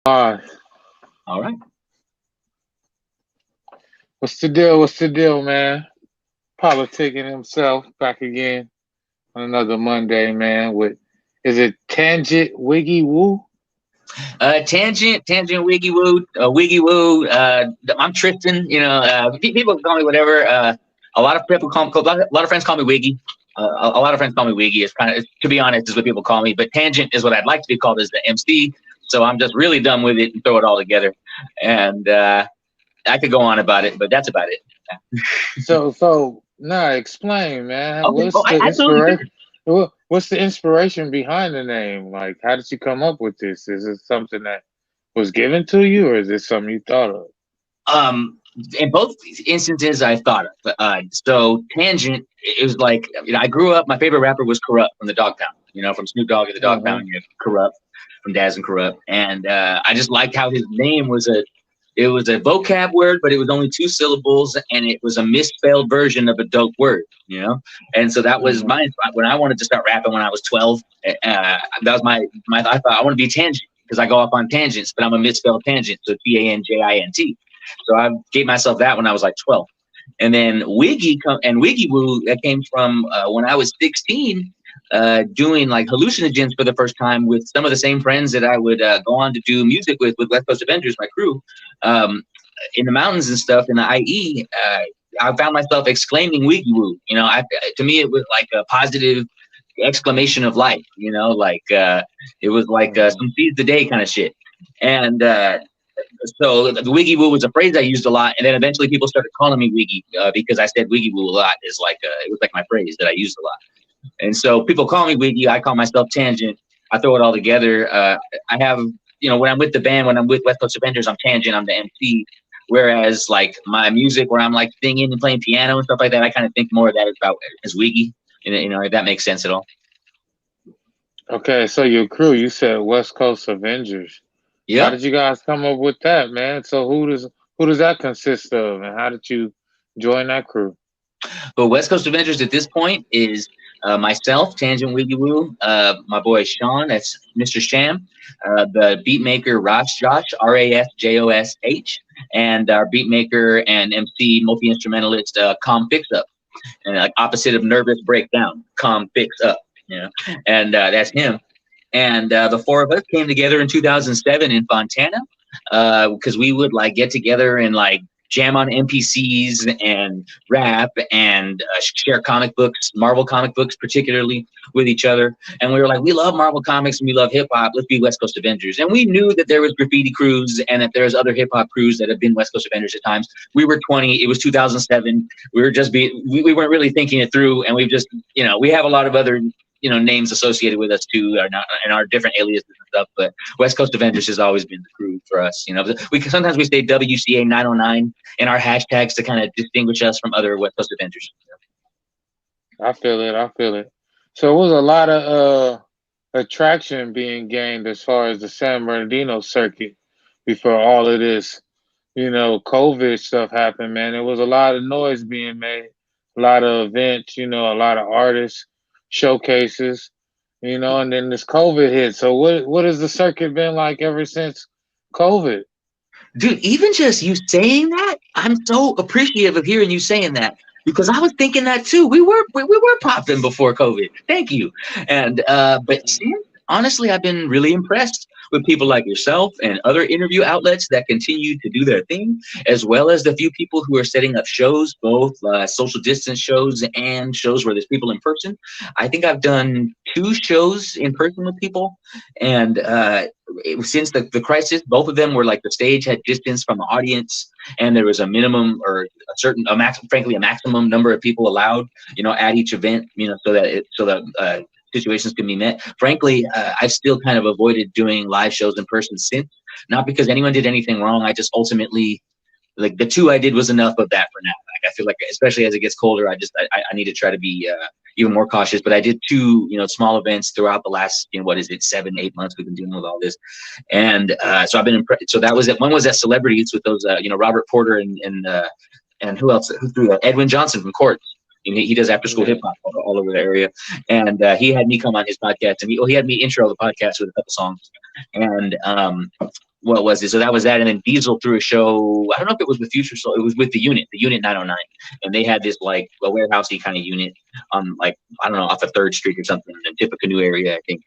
Uh, All right. what's the deal? What's the deal, man? Politicking himself back again on another Monday, man. With is it Tanjint Wiggy Woo? Tangent, Wiggy Woo, Wiggy Woo. I'm Tristan. People call me whatever. A lot of people call me, a lot of friends call me Wiggy. A lot of friends call me Wiggy. It's kind of, to be honest, is what people call me. But Tangent is what I'd like to be called as the MC. So I'm just really dumb with it and throw it all together. And I could go on about it, but that's about it. So, explain, man. Okay. Oh, What's I the absolutely inspiration? could. What's the inspiration behind the name? Like, how did you come up with this? Is it something that was given to you, or is it something you thought of? Um, in both instances, I thought of. So Tangent, it was like, I grew up. My favorite rapper was Corrupt from the Dog Pound. From Snoop Dogg and the Dog Hmm. Pound. You have Corrupt from Daz and Corrupt, and I just liked how his name was a. It was a vocab word, but it was only two syllables, and it was a misspelled version of a dope word. And so that was Hmm. my when I wanted to start rapping when I was 12. That was my. I thought I want to be Tangent because I go off on tangents, but I'm a misspelled tangent, so Tanjint. So I gave myself that when I was like 12. And then Wiggy Woo, that came from when I was 16, doing like hallucinogens for the first time with some of the same friends that I would go on to do music with West Coast Avengers, my crew, um, in the mountains and stuff in the IE. I found myself exclaiming Wiggy Woo. To me, it was like a positive exclamation of life. It was like Hmm. some seize the day kind of shit. And so the Wiggy Woo was a phrase I used a lot, and then eventually people started calling me Wiggy because I said Wiggy Woo a lot. It was like my phrase that I used a lot, and so people call me Wiggy. I call myself Tangent. I throw it all together. I have when I'm with the band, when I'm with West Coast Avengers, I'm Tangent. I'm the MC. Whereas like my music, where I'm like singing and playing piano and stuff like that, I kind of think more of that about as Wiggy. If that makes sense at all. Okay, so your crew, you said West Coast Avengers. How Yep. did you guys come up with that, man? So who does that consist of, and how did you join that crew? But West Coast Adventures at this point is myself, Tangent Wiggy Woo, my boy Sean, that's Mr. Sham, the beat maker Josh, Rasjosh, and our beat maker and MC multi instrumentalist Com Fix Up, and like opposite of nervous breakdown, Com Fix Up, and that's him. And the four of us came together in 2007 in Fontana because we would like get together and like jam on NPCs and rap and share comic books, Marvel comic books particularly, with each other. And we were like, we love Marvel comics and we love hip hop. Let's be West Coast Avengers. And we knew that there was graffiti crews and that there's other hip hop crews that have been West Coast Avengers at times. We were 20. It was 2007. We weren't really thinking it through, and we've just we have a lot of other names associated with us too, and our different aliases and stuff. But West Coast Avengers has always been the crew for us. We sometimes we say WCA 909 in our hashtags to kind of distinguish us from other West Coast Avengers. I feel it. I feel it. So it was a lot of attraction being gained as far as the San Bernardino circuit before all of this, COVID stuff happened, man. There was a lot of noise being made, a lot of events, a lot of artists, showcases, and then this COVID hit. So what has the circuit been like ever since COVID? Dude, even just you saying that, I'm so appreciative of hearing you saying that because I was thinking that too. We were popping before COVID. Thank you. And but since, honestly, I've been really impressed with people like yourself and other interview outlets that continue to do their thing, as well as the few people who are setting up shows, both social distance shows and shows where there's people in person. I think I've done two shows in person with people, and since the crisis, both of them were like the stage had distance from the audience, and there was a minimum or frankly, a maximum number of people allowed, at each event, so that situations can be met. Frankly, I've still kind of avoided doing live shows in person since, not because anyone did anything wrong. I just ultimately like the two I did was enough of that for now. Like I feel like, especially as it gets colder, I need to try to be even more cautious. But I did two small events throughout the last what is it 7-8 months we've been dealing with all this, and so I've been impressed. So that was it. One was at Celebrities with those Robert Porter and who else who threw that Edwin Johnson from Court. He does after school hip Yeah. hop all over the area, and he had me come on his podcast, and he had me intro the podcast with a couple songs, and what was it? So that was that, and then Diesel threw a show. I don't know if it was with Future Soul. It was with the Unit 909, and they had this like a warehousey kind of unit on like I don't know off of Third Street or something in the Tippecanoe area, I think,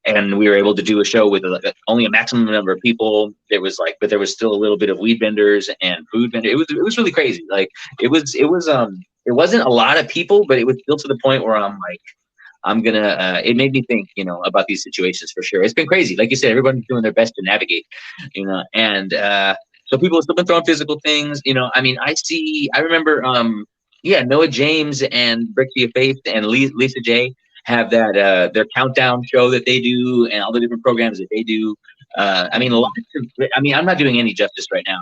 and we were able to do a show with only a maximum number of people. There was like, but there was still a little bit of weed vendors and food vendors. It was really crazy. Like it wasn't a lot of people, but it was still to the point where I'm like, I'm gonna. It made me think, about these situations for sure. It's been crazy, like you said. Everyone's doing their best to navigate, and so people have still been throwing physical things. I mean, I remember, yeah, Noah James and Brick the Faith and Lisa J have that their countdown show that they do, and all the different programs that they do. I mean, I'm not doing any justice right now.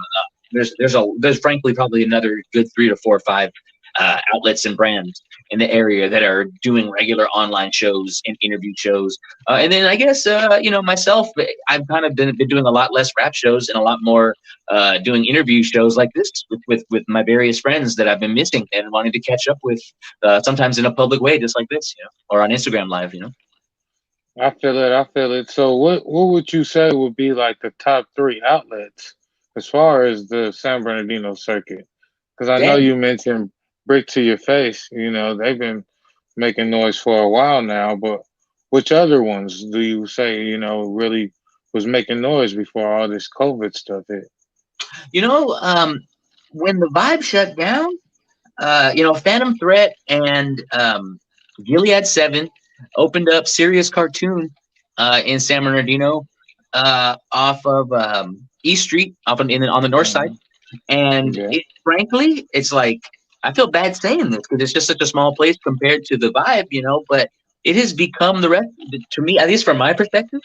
There's frankly probably another good 3 to 4 or 5 outlets and brands in the area that are doing regular online shows and interview shows. And then I guess, myself, I've kind of been doing a lot less rap shows and a lot more doing interview shows like this with my various friends that I've been missing and wanting to catch up with sometimes in a public way, just like this, or on Instagram Live. I feel it. I feel it. So, what would you say would be like the top three outlets as far as the San Bernardino circuit? Because I know Dang. you mentioned Brick to Your Face. They've been making noise for a while now. But which other ones do you say really was making noise before all this COVID stuff hit? You know, when the Vibe shut down, Phantom Threat and Gilead 7 opened up Sirius Cartoon in San Bernardino off of East Street, on the north side. Mhm. And Yeah. frankly, it's like, I feel bad saying this because it's just such a small place compared to the Vibe, but it has become to me, at least from my perspective,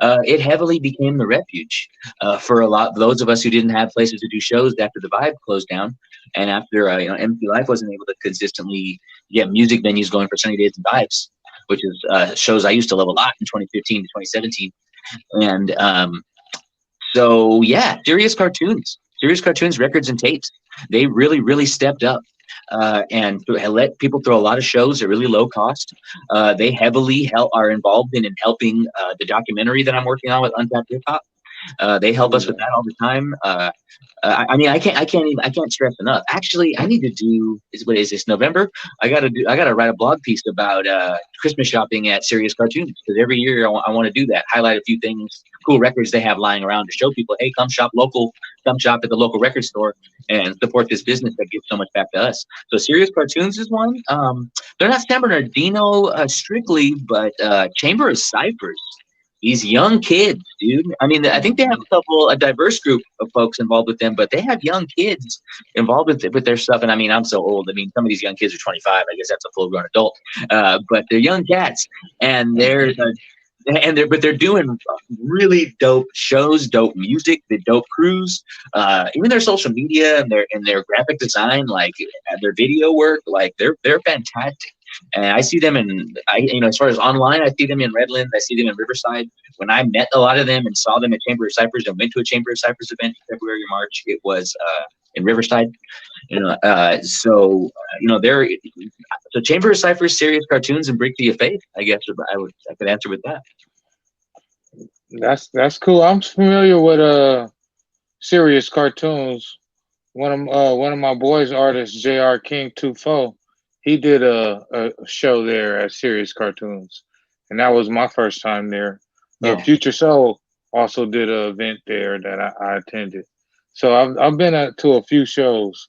it heavily became the refuge for a lot those of us who didn't have places to do shows after the Vibe closed down, and after MP Life wasn't able to consistently get music venues going for Sunny Days and Vibes, which is shows I used to love a lot in 2015 to 2017, and so yeah, Serious Cartoons, records and tapes, they really, really stepped up and let people throw a lot of shows at really low cost. They heavily are involved in helping the documentary that I'm working on with Untapped Hip Hop. They help us with Yeah. that all the time. I mean, I can't stress enough. Actually, I need to do. What is this, November? I gotta write a blog piece about Christmas shopping at Serious Cartoons, because every year I want to do that. Highlight a few things, cool records they have lying around to show people, hey, come shop local, come shop at the local record store and support this business that gives so much back to us. So Serious Cartoons is one. They're not San Bernardino strictly, but Chamber of Ciphers. These young kids, dude. I mean, I think they have a diverse group of folks involved with them, but they have young kids involved with their stuff. And I mean, I'm so old. I mean, some of these young kids are 25. I guess that's a full-grown adult. But they're young cats, and they're doing really dope shows, dope music, the dope crews, even their social media and their graphic design, like their video work, like they're fantastic. And I see them as far as online, I see them in Redlands, I see them in Riverside. When I met a lot of them and saw them at Chamber of Cyphers and went to a Chamber of Cyphers event in February or March, it was in Riverside. They're so Chamber of Cyphers, Serious Cartoons, and Brick the Faith. I guess I could answer with that. That's cool. I'm familiar with serious cartoons. One of my boys artists, J.R. King 24, he did a show there at Serious Cartoons, and that was my first time there. Yeah. Future Soul also did an event there that I attended. So I've been to a few shows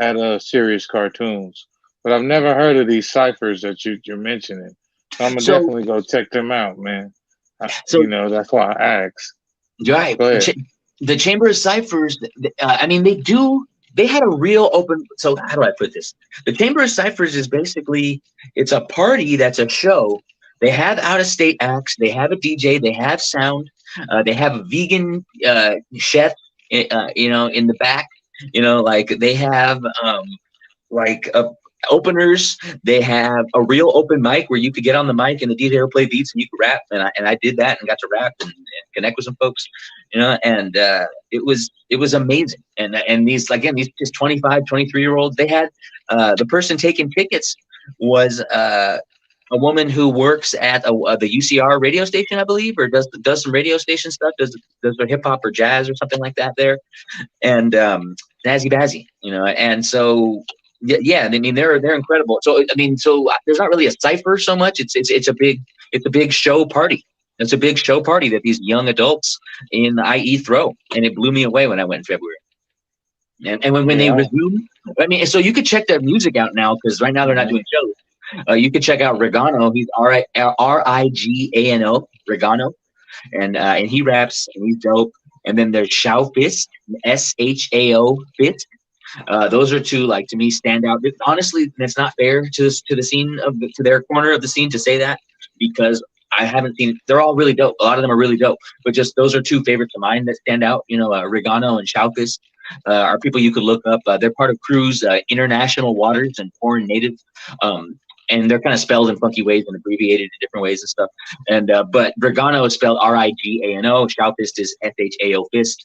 at Serious Cartoons, but I've never heard of these ciphers that you're mentioning. So I'm gonna So definitely go check them out, man. so That's why I asked. right. Go ahead. The Chamber of Ciphers, I mean, they had a real open. So how do I put this? The Chamber of Ciphers is basically, it's a party that's a show. They have out of state acts. They have a DJ. They have sound. They have a vegan chef, in the back. Like they have like openers. They have a real open mic where you could get on the mic and the DJ will play beats and you could rap. And I did that and got to rap and connect with some folks, and it was amazing. And these just 25, 23-year-olds, they had the person taking tickets was a woman who works at the UCR radio station, I believe, or does some radio station stuff, does their hip hop or jazz or something like that there, and Snazzy Bazzy, and so yeah, I mean they're incredible. So I mean, there's not really a cipher so much. It's a big show party. It's a big show party that these young adults in IE throw, and it blew me away when I went in February. And when they Yeah, resume, I mean, so you could check their music out now because right now they're not mhm. doing shows. You could check out Regano. He's Rigano, Regano, and he raps and he's dope. And then there's Shao Fist, Shao Fist. Those are two, like, to me, stand out. Honestly, it's not fair to the scene to their corner of the scene to say that, because I haven't seen. They're all really dope. A lot of them are really dope, but just those are two favorites of mine that stand out. Regano and Shaufis are people you could look up. They're part of Crew's International Waters and Foreign Native. Um, and they're kind of spelled in funky ways and abbreviated in different ways and stuff. And but Regano is spelled Rigano. Shaufist is Shao Fist.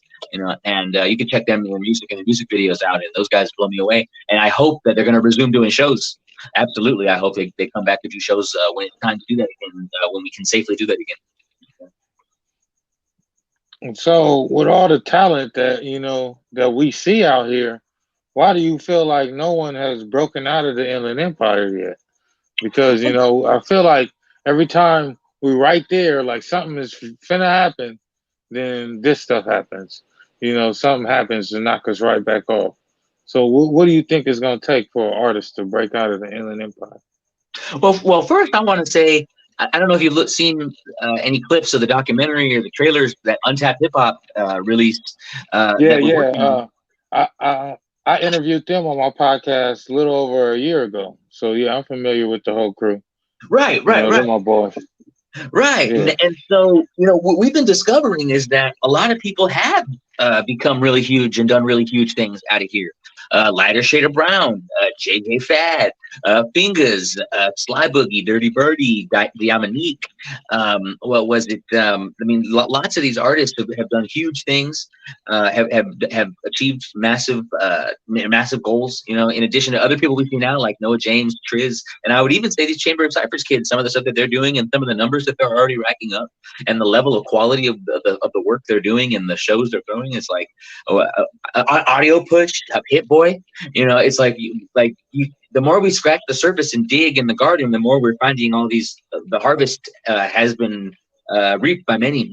And you can check them in their music and their music videos out, and those guys blow me away. And I hope that they're going to resume doing shows. Absolutely, I hope they come back to do shows when it's time to do that again, when we can safely do that again. And so, with all the talent that that we see out here, why do you feel like no one has broken out of the Inland Empire yet? Because I feel like every time we right there, like something is finna happen, then this stuff happens. Something happens to knock us right back off. So, what do you think is gonna take for an artist to break out of the Inland Empire? Well, first I want to say I don't know if you've seen any clips of the documentary or the trailers that Untapped Hip Hop released Yeah, that we're yeah. working on. I interviewed them on my podcast a little over a year ago. So yeah, I'm familiar with the whole crew. Right, right, They're right. my boys. Right. Yeah. And so, what we've been discovering is that a lot of people have become really huge and done really huge things out of here. Lighter Shade of Brown, JJ Fad, Fingers, Sly Boogie, Dirty Birdie, Diamonique. What was it? I mean, lots of these artists have done huge things, have achieved massive goals. In addition to other people we see now, like Noah James, Triz, and I would even say these Chamber of Cypress kids. Some of the stuff that they're doing and some of the numbers that they're already racking up, and the level of quality of the work they're doing and the shows they're throwing, it's like audio push, Hit Boy. It's like the more we scratch the surface and dig in the garden, the more we're finding all these. The harvest has been reaped by many,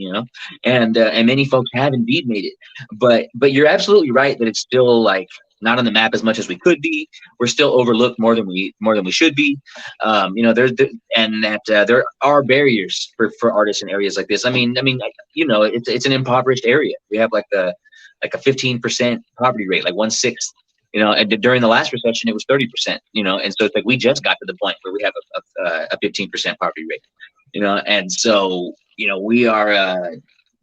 and many folks have indeed made it. But you're absolutely right that it's still like not on the map as much as we could be. We're still overlooked more than we should be. And that there are barriers for artists in areas like this. I mean, it's an impoverished area. We have like a 15% poverty rate, like 1/6. And during the last recession, it was 30%. And so it's like we just got to the point where we have a 15% poverty rate. And so we are.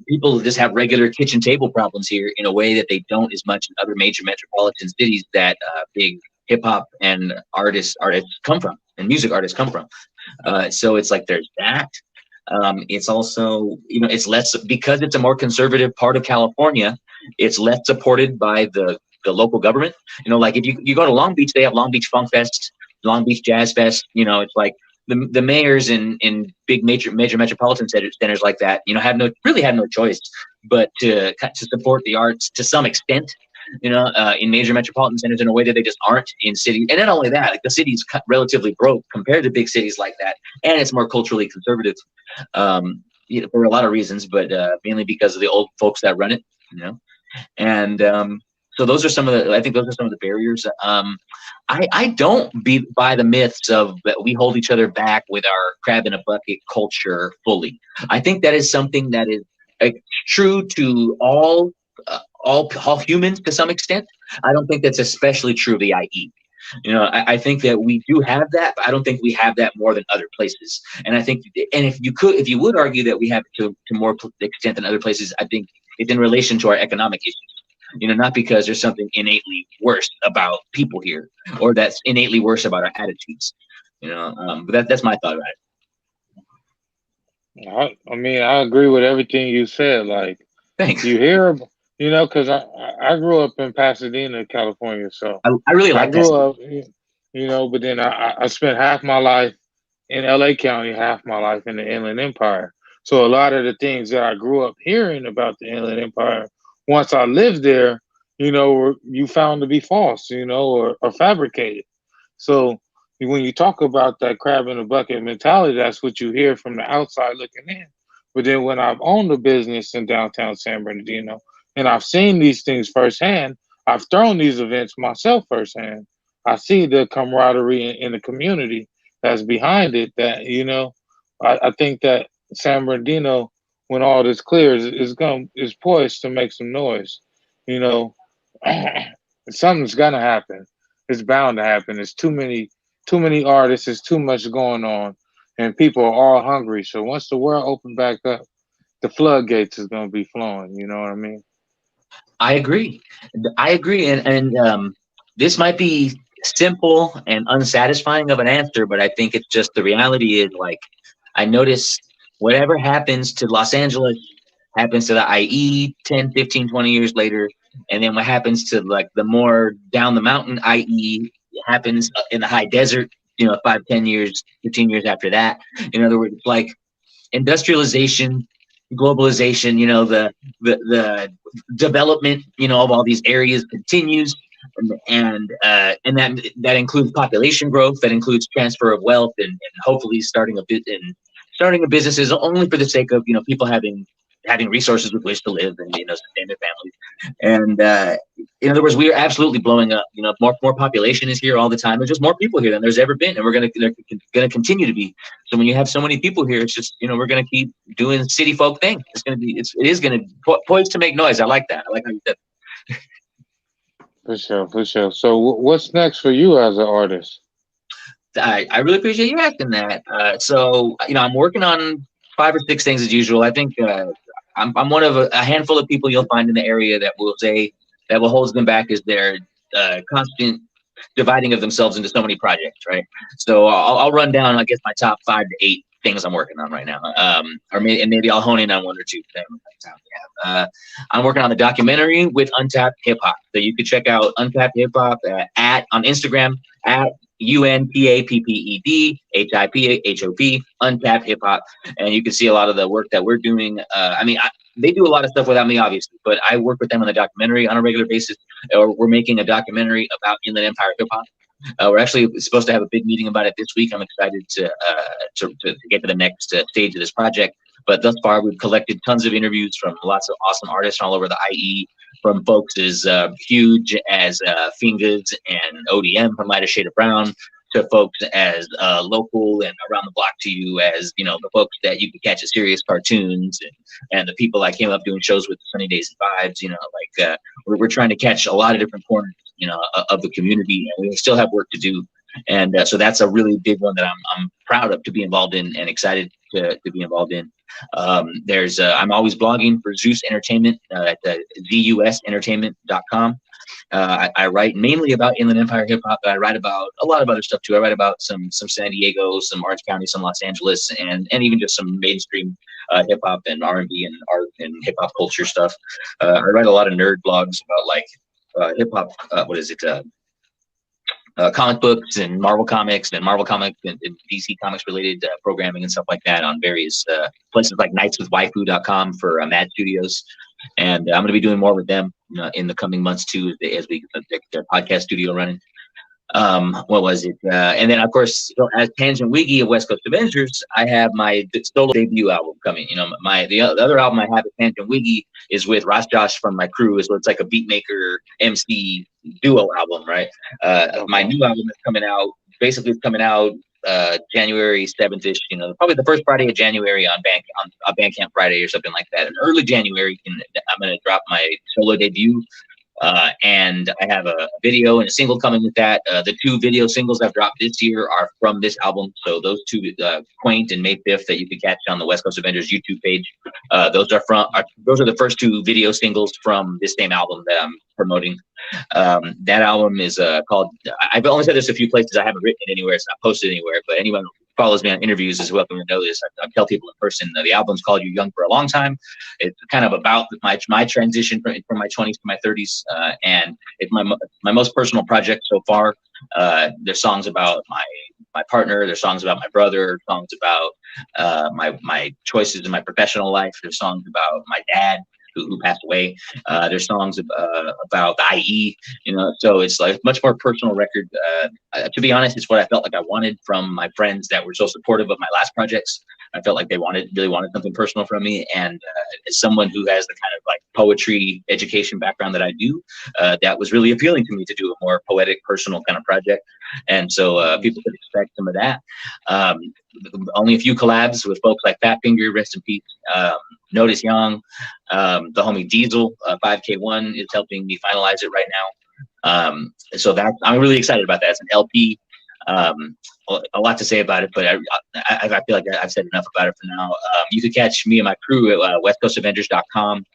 People just have regular kitchen table problems here in a way that they don't as much in other major metropolitan cities that big hip hop and artists come from, and music artists come from. So it's like there's that. It's also, it's less because it's a more conservative part of California. It's less supported by the local government. Like if you go to Long Beach, they have Long Beach Funk Fest, Long Beach Jazz Fest. It's like the mayors in big major metropolitan centers like that, have no choice but to support the arts to some extent, in major metropolitan centers in a way that they just aren't in cities. And not only that, like the city's relatively broke compared to big cities like that, and it's more culturally conservative, for a lot of reasons, but mainly because of the old folks that run it, and so those are some of the. I think those are some of the barriers. I don't buy the myths of that we hold each other back with our crab in a bucket culture fully. I think that is something that is true to all humans to some extent. I don't think that's especially true of the IE. I think that we do have that, but I don't think we have that more than other places. And I think, and if you would argue that we have it to more extent than other places, I think it's in relation to our economic issues. Not because there's something innately worse about people here or that's innately worse about our attitudes. But that's my thought about I mean, I agree with everything you said. Like it. Thanks. you hear, because I grew up in Pasadena, California, so I really I like that. grew up, but then I spent half my life in LA County, half my life in the Inland Empire. So a lot of the things that I grew up hearing about the Inland Empire, once I lived there, were you found to be false, or fabricated. So when you talk about that crab in a bucket mentality, that's what you hear from the outside looking in. But then when I've owned a business in downtown San Bernardino and I've seen these things firsthand, I've thrown these events myself firsthand. I see the camaraderie in the community that's behind it. That I think that San Bernardino, when all this clears, is poised to make some noise. You know, something's gonna happen. It's bound to happen. There's too many artists. There's too much going on, and people are all hungry. So once the world opens back up, the floodgates is gonna be flowing. You know what I mean? I agree. I agree, and this might be simple and unsatisfying of an answer, but I think it's just the reality is like I notice whatever happens to Los Angeles happens to the IE 10, 15, 20 years later, and then what happens to like the more down the mountain IE happens in the high desert, 5, 10 years, 15 years after that. In other words, like industrialization, globalization, the development, of all these areas continues, and that includes population growth, that includes transfer of wealth, and hopefully starting a business is only for the sake of people having resources with which to live and sustain their families. And in other words, we are absolutely blowing up. More population is here all the time. There's just more people here than there's ever been, and we're gonna continue to be. So when you have so many people here, it's just we're gonna keep doing city folk thing. It is gonna poised to make noise. I like that. I like how you said. For sure, for sure. So what's next for you as an artist? I really appreciate you asking that. So I'm working on 5 or 6 things as usual. I think I'm one of a handful of people you'll find in the area that will say that what holds them back is their constant dividing of themselves into so many projects, right? So I'll run down, I guess, my top 5 to 8 things I'm working on right now, maybe I'll hone in on 1 or 2 things. I'm working on the documentary with Untapped Hip Hop, so you can check out Untapped Hip Hop at on Instagram at UNTAPPED Untapped Hip Hop, and you can see a lot of the work that we're doing. They do a lot of stuff without me, obviously, but I work with them on the documentary on a regular basis. Or we're making a documentary about Inland Empire hip hop. We're actually supposed to have a big meeting about it this week. I'm excited to get to the next stage of this project. But thus far, we've collected tons of interviews from lots of awesome artists all over the IE, from folks as huge as Fingers and ODM from Lighter Shade of Brown, to folks as local and around the block to you as the folks that you can catch at Serious Cartoons, and the people I came up doing shows with, Sunny Days and Vibes. We're trying to catch a lot of different corners of the community, and we still have work to do. And so that's a really big one that I'm proud of to be involved in and excited to be involved in. I'm always blogging for Zeus Entertainment at ZUSentertainment.com. I write mainly about Inland Empire hip hop, but I write about a lot of other stuff too. I write about some San Diego, some Orange County, some Los Angeles, and even just some mainstream hip hop and R&B and art and hip hop culture stuff. I write a lot of nerd blogs about like hip hop. What is it? Comic books and Marvel Comics and DC Comics related programming and stuff like that on various places like nightswithwaifu.com for Mad Studios. And I'm going to be doing more with them in the coming months too, as we get their podcast studio running. What was it? And then, of course, as Tanjint Wiggy of West Coast Avengers, I have my solo debut album coming. The other album I have at Tanjint Wiggy is with Ross Josh from my crew. So it's like a beat maker MC duo album, right? My new album is coming out. Basically, it's coming out January 7th-ish. Probably the first Friday of January on Bandcamp Friday or something like that. In early January, I'm going to drop my solo debut. And I have a video and a single coming with that. The 2 video singles I've dropped this year are from this album. So those 2, Quaint and May 5th, that you can catch on the West Coast Avengers YouTube page. Those are the first 2 video singles from this same album that I'm promoting. That album is called. I've only said this a few places. I haven't written it anywhere. It's not posted anywhere. But anyone follows me on interviews is welcome to know this. I tell people in person, the album's called "You Young for a Long Time." It's kind of about my transition from my 20s to my 30s, and it's my most personal project so far. There's songs about my partner. There's songs about my brother. Songs about my choices in my professional life. There's songs about my dad who passed away. There's songs about the IE, so it's like much more personal record. To be honest, it's what I felt like I wanted from my friends that were so supportive of my last projects. I felt like they really wanted something personal from me. And as someone who has the kind of like poetry education background that I do, that was really appealing to me to do a more poetic, personal kind of project. And so people could expect some of that. Only a few collabs with folks like Fat Finger, rest in peace. Notice Young, the homie Diesel, 5K1 is helping me finalize it right now. So I'm really excited about that. It's an LP. A lot to say about it, but I feel like I've said enough about it for now. You can catch me and my crew at westcoastavengers.com.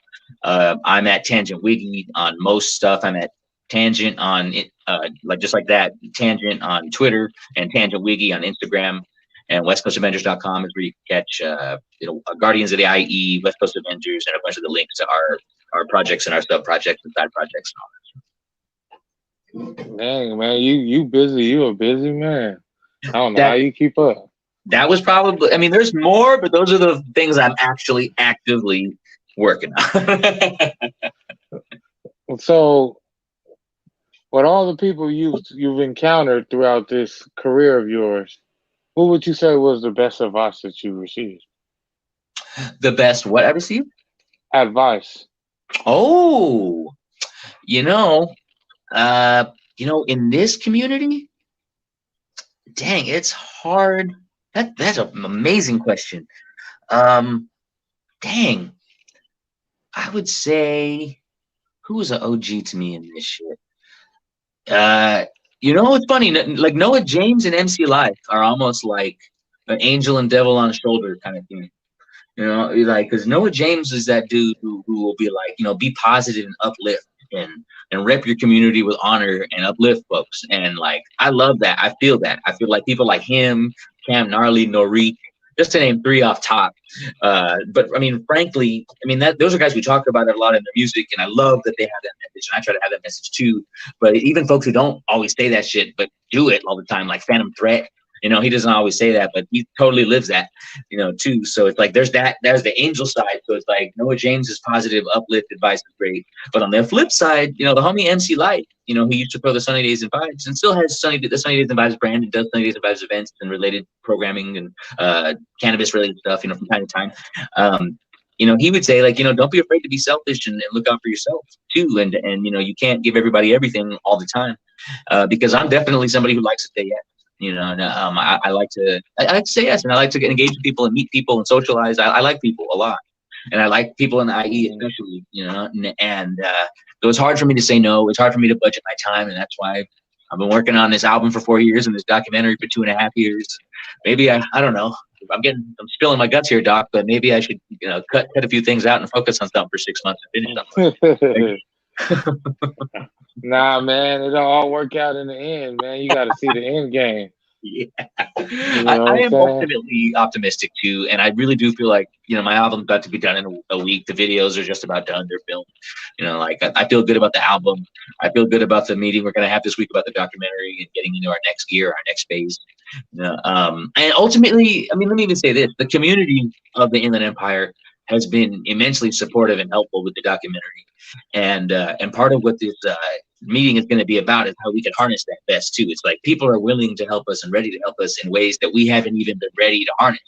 I'm at Tanjint Wiggy on most stuff. I'm at Tanjint on just like that, Tanjint on Twitter, and Tanjint Wiggy on Instagram. And westcoastavengers.com is where you can catch Guardians of the IE, West Coast Avengers, and a bunch of the links to our projects and our sub projects and side projects and all that. Dang, man, you busy? You a busy man. I don't know how you keep up. That was probably. I mean, there's more, but those are the things I'm actually actively working on. So, with all the people you've encountered throughout this career of yours, what would you say was the best advice that you received? The best what I received? Advice. Oh, in this community, dang, it's hard. That's an amazing question. Dang, I would say, who was an OG to me in this shit? It's funny. Like Noah James and MC Life are almost like an angel and devil on a shoulder kind of thing. Because Noah James is that dude who will be like, be positive and uplift and rep your community with honor and uplift folks. And like, I love that. I feel that. I feel like people like him, Cam Gnarly, Norik, just to name three off top. But I mean, frankly, those are guys we talk about it a lot in their music, and I love that they have that message, and I try to have that message too. But even folks who don't always say that shit, but do it all the time, like Phantom Threat, he doesn't always say that, but he totally lives that, too. So it's like there's the angel side. So it's like Noah James's positive uplift advice is great. But on the flip side, the homie MC Light, who used to throw the Sunny Days and Vibes and still has the Sunny Days and Vibes brand and does Sunny Days and Vibes events and related programming and cannabis related stuff, from time to time. He would say, like, don't be afraid to be selfish and look out for yourself too. And you can't give everybody everything all the time, because I'm definitely somebody who likes to say yes. I like to say yes, and I like to engage with people and meet people and socialize. I like people a lot, and I like people in the IE especially, and so it's hard for me to say no. It's hard for me to budget my time, and that's why I've been working on this album for 4 years and this documentary for 2.5 years. Maybe I don't know. I'm spilling my guts here, Doc, but maybe I should, cut a few things out and focus on something for 6 months and finish something. Nah, man, it'll all work out in the end, man. You got to see the end game. Yeah, I am ultimately optimistic too, and I really do feel like my album's about to be done in a week. The videos are just about done; they're filmed. I feel good about the album. I feel good about the meeting we're going to have this week about the documentary and getting into our next gear, our next phase. And ultimately, let me even say this: the community of the Inland Empire has been immensely supportive and helpful with the documentary, and part of what this meeting is going to be about is how we can harness that best too. It's like people are willing to help us and ready to help us in ways that we haven't even been ready to harness,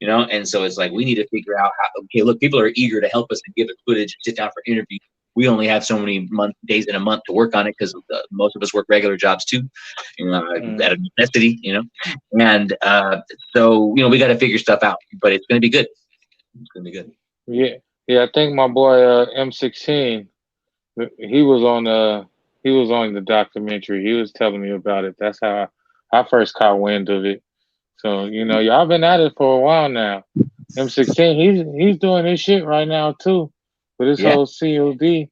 and so it's like we need to figure out how, okay, look, people are eager to help us and give us footage and sit down for interviews. We only have so many days in a month to work on it because most of us work regular jobs too, out of necessity, and so we got to figure stuff out, but it's going to be good. It's going to be good. Yeah, I think my boy M16, he was on the documentary. He was telling me about it. That's how I first caught wind of it. So y'all been at it for a while now. M16, he's doing his shit right now too, with his whole COD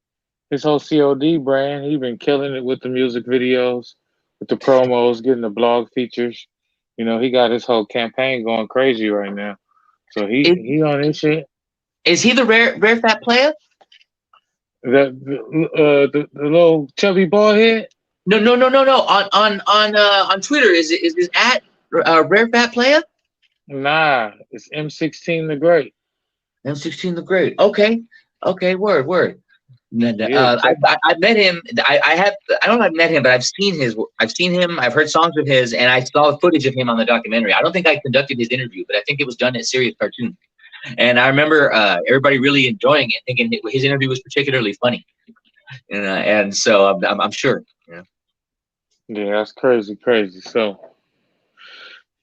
brand. He's been killing it with the music videos, with the promos, getting the blog features. He got his whole campaign going crazy right now. So he Is he on his shit. is he the rare fat player? The little chubby bald head. No. On Twitter, is his at rare fat player? Nah, it's M16 the Great. M16 the Great. Okay, okay, word. Yeah, check. I met him. I don't know if I've met him, but I've seen him. I've heard songs of his, and I saw footage of him on the documentary. I don't think I conducted his interview, but I think it was done at Sirius Cartoon. And I remember everybody really enjoying it, thinking his interview was particularly funny. And so I'm sure. Yeah. Yeah, that's crazy, crazy. So,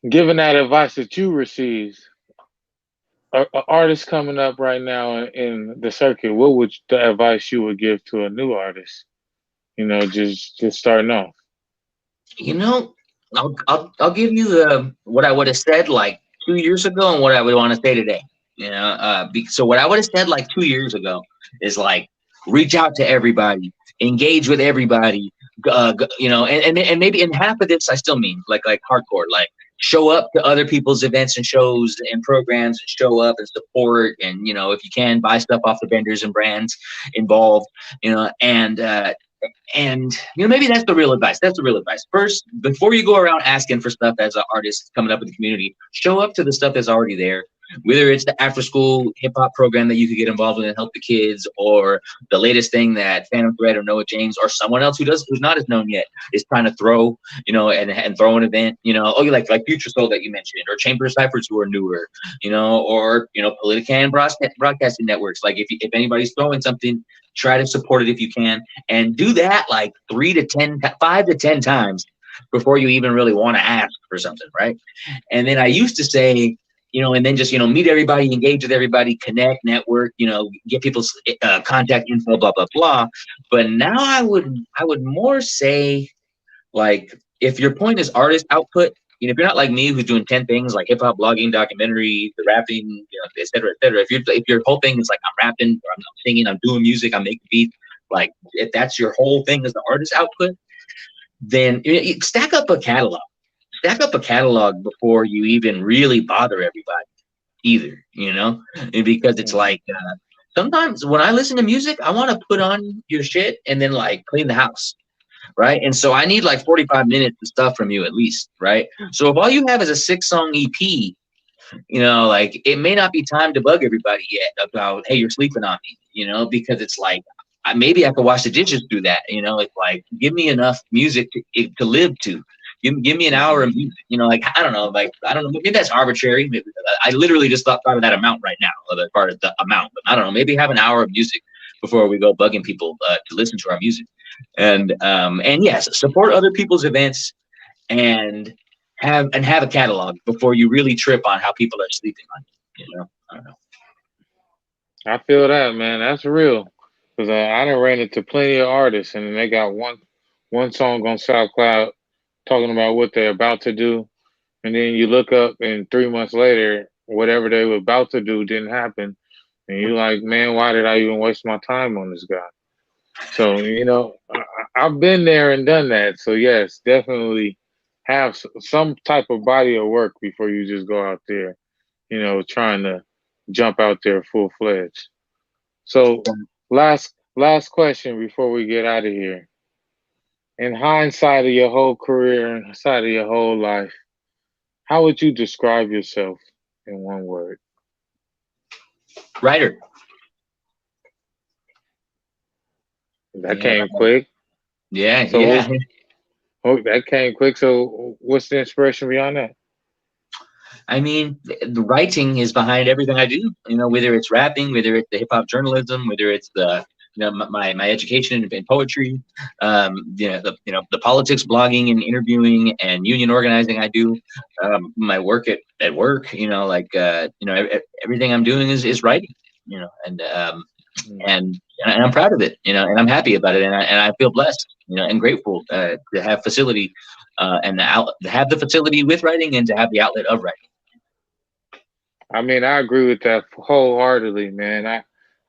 given that advice that you received, a artist coming up right now in the circuit, what would the advice you would give to a new artist? Just starting off. You know, I'll give you the what I would have said like 2 years ago and what I would want to say today. So what I would have said like 2 years ago is like reach out to everybody, engage with everybody. And maybe in half of this I still mean like hardcore, like show up to other people's events and shows and programs and show up and support and if you can buy stuff off the vendors and brands involved, and maybe that's the real advice. That's the real advice. First, before you go around asking for stuff as an artist coming up in the community, show up to the stuff that's already there. Whether it's the after school hip hop program that you could get involved in and help the kids, or the latest thing that Phantom Thread or Noah James or someone else who's not as known yet is trying to throw, and throw an event, like Future Soul that you mentioned, or Chamber Ciphers who are newer, or PolitiKan broadcasting networks. Like if anybody's throwing something, try to support it if you can, and do that like 5 to 10 times before you even really want to ask for something, right? And then I used to say, and then just meet everybody, engage with everybody, connect, network, get people's contact info, blah blah blah. But now I would more say, like, if your point is artist output, if you're not like me who's doing 10 things like hip hop, blogging, documentary, the rapping, et cetera, et cetera. If your whole thing is like I'm rapping, or I'm singing, I'm doing music, I'm making beats, like if that's your whole thing is the artist output, then stack up a catalog. Stack up a catalog before you even really bother everybody either, because it's Mhm. like sometimes when I listen to music, I want to put on your shit and then like clean the house, right? And so I need like 45 minutes of stuff from you at least, right? So if all you have is a 6-song EP, like it may not be time to bug everybody yet about, hey, you're sleeping on me, because it's like maybe I could wash the dishes through that, it's like give me enough music to live to. Give me an hour of Mhm. music, like I don't know, maybe that's arbitrary. Maybe, I literally just thought of that amount right now, as far as the amount, but I don't know, maybe have an hour of music before we go bugging people to listen to our music. And yes, support other people's events and have a catalog before you really trip on how people are sleeping on you. I don't know. I feel that, man. That's real. Cause I done ran into plenty of artists, and they got one song on SoundCloud talking about what they're about to do, and then you look up, and 3 months later, whatever they were about to do didn't happen, and you're like, man, why did I even waste my time on this guy? So I've been there and done that. So yes, definitely have some type of body of work before you just go out there, trying to jump out there full fledged. So last question before we get out of here. In hindsight of your whole career and side of your whole life, how would you describe yourself in one word? Writer. That Yeah, came quick. yeah, So yeah. that came quick. So what's the inspiration behind that? I mean, the writing is behind everything I do. Whether it's rapping, whether it's the hip hop journalism, whether it's the my education in poetry, the politics, blogging, and interviewing, and union organizing I do, my work at work. Everything I'm doing is writing. And I'm proud of it. And I'm happy about it, and I feel blessed. And grateful to have facility, and to have the facility with writing and to have the outlet of writing. I mean, I agree with that wholeheartedly, man.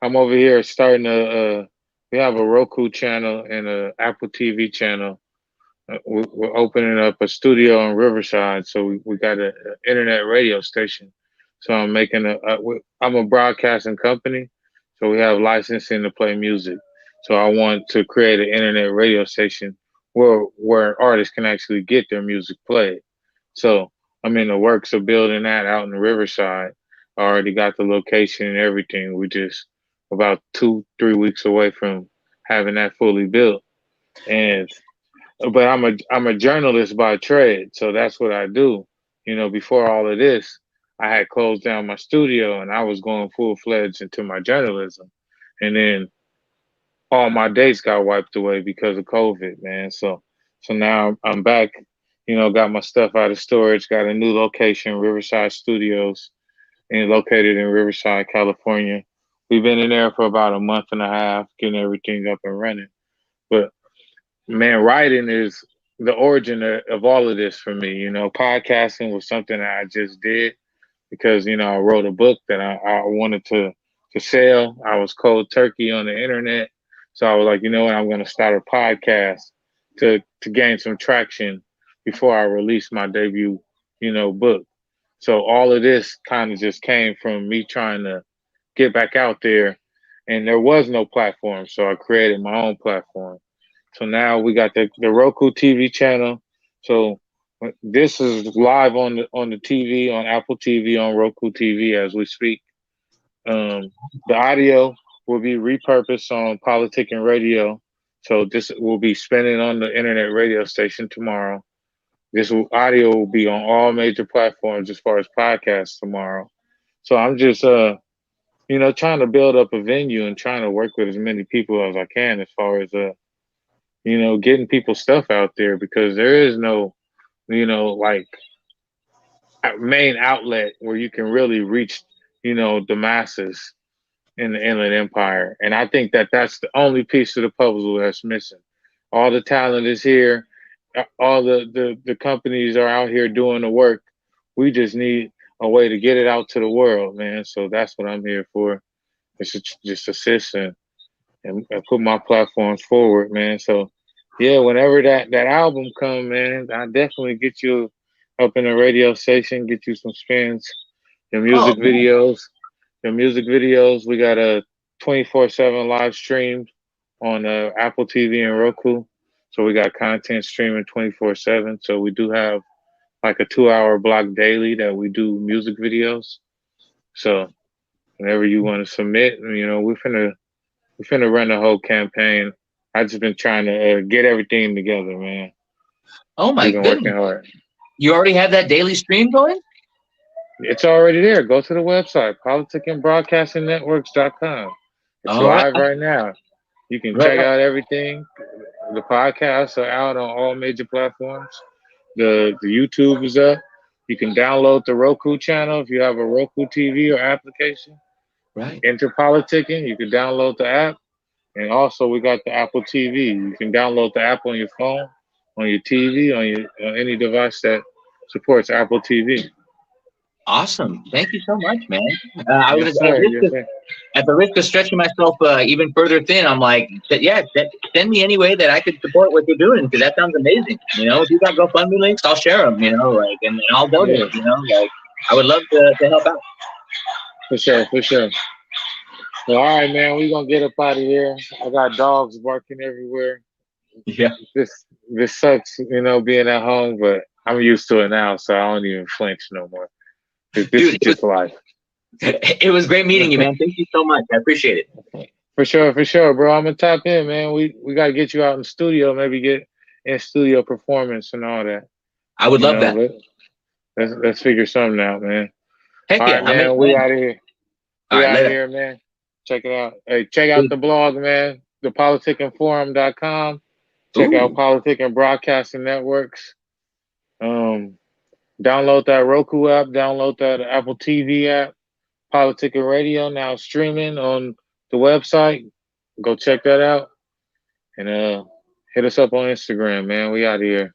I'm over here starting we have a Roku channel and a Apple TV channel We're opening up a studio in Riverside, so we got an internet radio station. So I'm making I'm a broadcasting company, so we have licensing to play music. So I want to create an internet radio station where artists can actually get their music played. So I'm in the works of building that out in the Riverside. I already got the location and everything. We just about 2, 3 weeks away from having that fully built. And but I'm a journalist by trade, so that's what I do. Before all of this, I had closed down my studio and I was going full fledged into my journalism, and then all my dates got wiped away because of COVID, man. So now I'm back. Got my stuff out of storage, got a new location, Riverside Studios, and located in Riverside, California. We've been in there for about a month and a half, getting everything up and running. But man, writing is the origin of all of this for me. Podcasting was something that I just did because I wrote a book that I wanted to sell. I was cold turkey on the internet, so I was like, you know what, I'm going to start a podcast to gain some traction before I release my debut, book. So all of this kind of just came from me trying to get back out there, and there was no platform, so I created my own platform. So now we got the Roku TV channel. So this is live on the TV, on Apple TV, on Roku TV as we speak. The audio will be repurposed on PolitiKan Radio. So this will be spinning on the internet radio station tomorrow. Audio will be on all major platforms as far as podcasts tomorrow. So I'm just trying to build up a venue and trying to work with as many people as I can as far as getting people's stuff out there because there is no, like main outlet where you can really reach, the masses in the Inland Empire. And I think that that's the only piece of the puzzle that's missing. All the talent is here. All the companies are out here doing the work. We just need a way to get it out to the world, man. So that's what I'm here for. It's just assist and put my platforms forward, man. So yeah, whenever that album come, man, I definitely get you up in a radio station, get you some spins, your Oh, music man. videos, your music videos. We got a 24/7 live stream on Apple TV and Roku. So we got content streaming 24/7. So we do have like a 2 hour block daily that we do music videos. So whenever you want to submit, we're finna run the whole campaign. I just been trying to get everything together, man. Oh my We've been goodness. working hard. You already have that daily stream going? It's already there. Go to the website, politicanbroadcastingnetworks.com. It's All right. live right now. You can Right, check right, out everything. The podcasts are out on all major platforms. The YouTube is up. You can download the Roku channel if you have a Roku TV or application. right. Enter Politicking. You can download the app. And also, we got the Apple TV. You can download the app on your phone, on your TV, on any device that supports Apple TV. Awesome. Thank you so much, man. I was Yes, sir. Yes, sir. at the risk of stretching myself even further thin. I'm like, yeah, send me any way that I could support what you're doing because that sounds amazing. If you got GoFundMe links, I'll share them. And I'll donate. Yeah, Like I would love to help out. for sure, for sure. Well, all right, man. We gonna get up out of here. I got dogs barking everywhere. Yeah, This sucks, being at home, but I'm used to it now, so I don't even flinch no more. This dude, is just life. it was great meeting you, man. Thank you so much. I appreciate it. For sure, bro. I'm gonna tap in, man. We gotta get you out in the studio, maybe get in studio performance and all that. I would love that. But let's figure something out, man. Heck All yeah, right, I'll make man. We plans. out of here. All We right, out of later. here, man. Check it out. Hey, check out the blog, man. ThePoliticandForum.com. Check out Ooh, Politic and Broadcasting Networks. Um, Download that Roku app. Download that Apple TV app. Politic and Radio now streaming on the website. Go check that out and hit us up on Instagram, man. We out here.